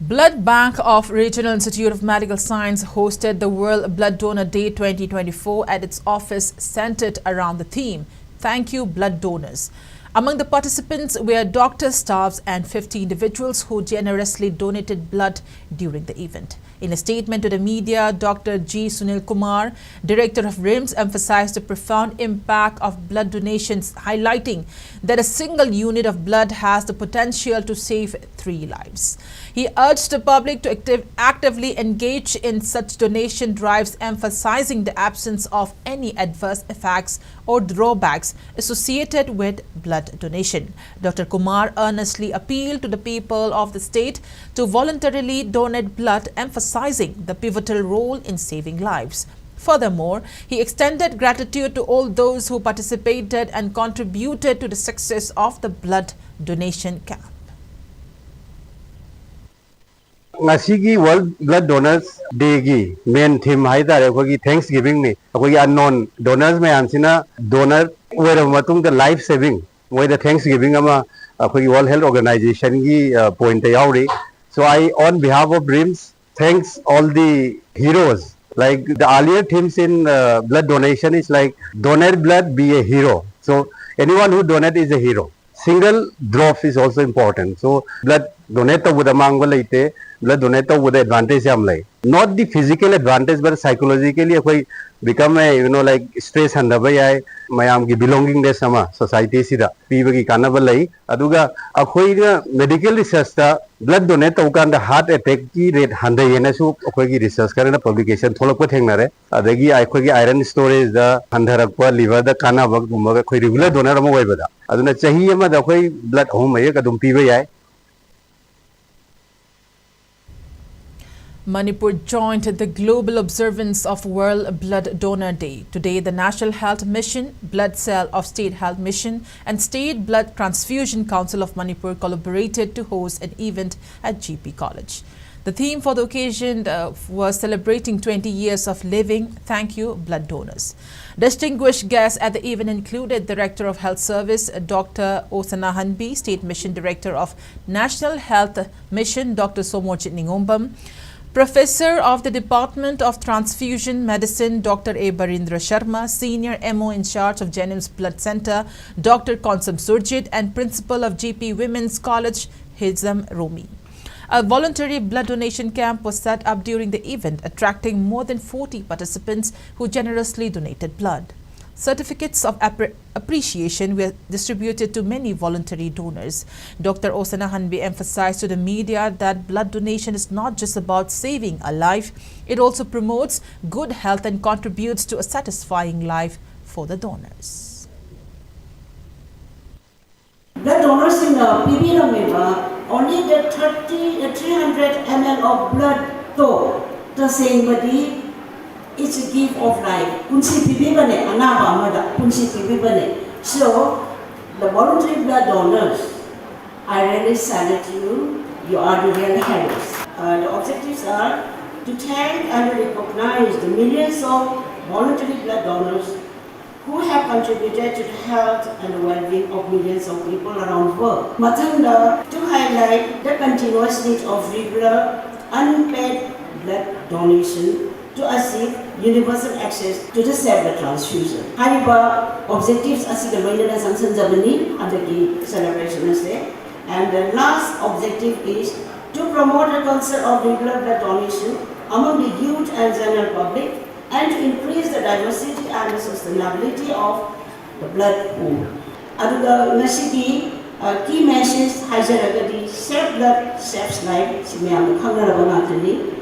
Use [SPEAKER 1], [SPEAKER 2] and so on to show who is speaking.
[SPEAKER 1] Blood Bank of Regional Institute of Medical Science hosted the World Blood Donor Day 2024 at its office, centered around the theme, Thank You Blood Donors. Among the participants were doctors, staffs and 50 individuals who generously donated blood during the event. In a statement to the media, Dr. G. Sunil Kumar, director of RIMS, emphasized the profound impact of blood donations, highlighting that a single unit of blood has the potential to save 3 lives. He urged the public to actively engage in such donation drives, emphasizing the absence of any adverse effects or drawbacks associated with blood donation. Dr. Kumar earnestly appealed to the people of the state to voluntarily donate blood, emphasizing the pivotal role in saving lives. Furthermore, he extended gratitude to all those who participated and contributed to the success of the blood donation camp.
[SPEAKER 2] Ngasigi World Blood Donors Day gi main theme haidare akogi Thanksgiving ni akogi unknown donors mayamsina donor where matung the life saving where the Thanksgiving ama akogi World Health Organization gi point yauri. So I on behalf of RIMS thanks all the heroes. Like the earlier themes in blood donation is like donate blood, be a hero. So anyone who donate is a hero. Single drop is also important. So blood donate with a mangwalaite, blood donate with the advantage amlay. Not the physical advantage, but psychologically, if we become a like stress and the mayam ki belongingness sama society sida people ki kanabalai. Aduga akhoi medical research ta blood donate ukan the heart attack ki rate handa yenasu akhoi ki research karena publication tholok ko thengnare. Adagi akhoi ki iron storage the handharakpa liver the kana bag gumaga akhoi regular donor mo wai bada. Aduna chahiye ma da akhoi blood home ay kadum pibe yai.
[SPEAKER 1] Manipur joined the global observance of World Blood Donor Day. Today, the National Health Mission, Blood Cell of State Health Mission and State Blood Transfusion Council of Manipur collaborated to host an event at GP College. The theme for the occasion was celebrating 20 years of living. Thank you, blood donors. Distinguished guests at the event included Director of Health Service, Dr. Osana Hanbi, State Mission Director of National Health Mission, Dr. Somojit Ningombam, Professor of the Department of Transfusion Medicine, Dr. A. Barindra Sharma, Senior MO in charge of Jennings Blood Center, Dr. Konsam Surjit, and Principal of GP Women's College, Hizam Romi. A voluntary blood donation camp was set up during the event, attracting more than 40 participants who generously donated blood. Certificates of appreciation were distributed to many voluntary donors. Dr. Osana Hanbi emphasized to the media that blood donation is not just about saving a life, it also promotes good health and contributes to a satisfying life for the donors.
[SPEAKER 3] Blood donors in PBR only the 300 ml of blood though the same body. It's a gift of life. So, the voluntary blood donors, I really salute you. You are the real heroes. The objectives are to thank and recognize the millions of voluntary blood donors who have contributed to the health and well-being of millions of people around the world. Matanda, to highlight the continuous need of regular, unpaid blood donation to achieve universal access to the cell blood transfusion. Hariba objectives asiga loinana sansan jabani adagi celebration ase. And the last objective is to promote the concept of regular blood donation among the youth and general public and to increase the diversity and the sustainability of the blood pool. Aduga nasibi key messages hajaragadi save blood saves life simyam khangaraba natani.